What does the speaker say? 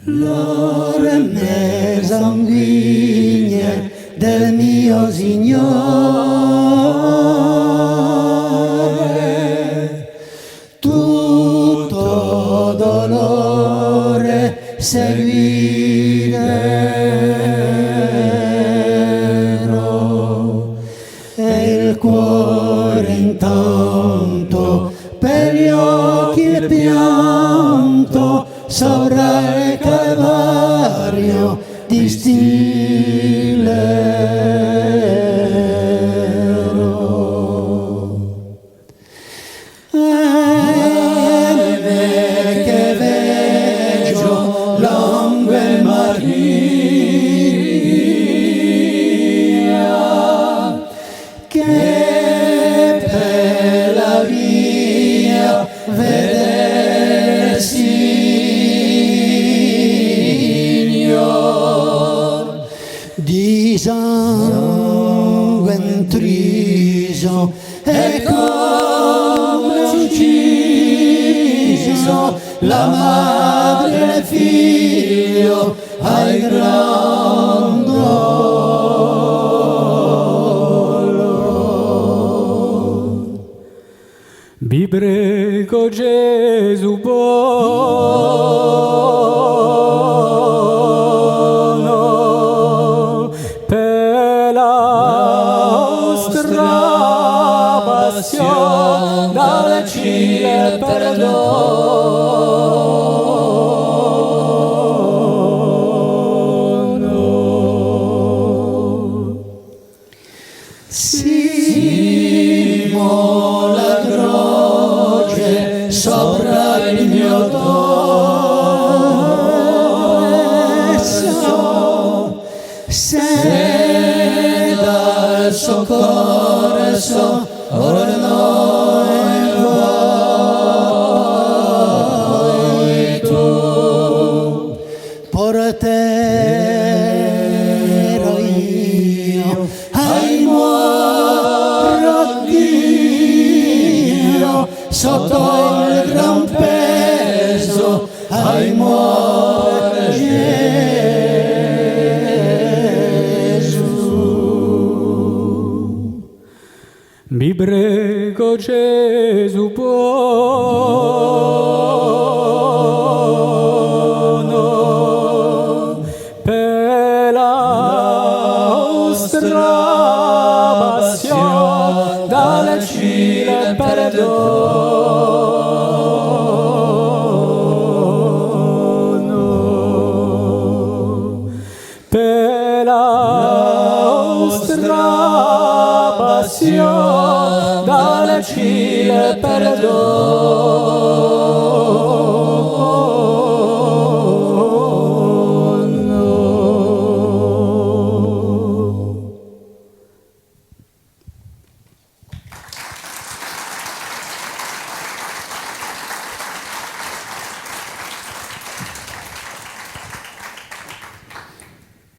L'ore me sanguigne del mio Signore, tutto dolore seguirò, e il cuore intanto per gli occhi il pianto sopra il Calvario distillerò. Che veggio l'ongue Maria, che per la via vedere Signor, di sangue intriso e come ucciso la madre e il figlio ai gran dolore. Vi prego Gesù buono, per la nostra passione, dalle il perdono. Simo la croce sopra il mio dorso, se dal soccorso orno e vuoi tu, porterò io ai Dio sotto il gran peso ai muore Gesù. Vi prego Gesù buono, per la nostra passione, dalle il perdono, per la nostra passione, dalle il perdono.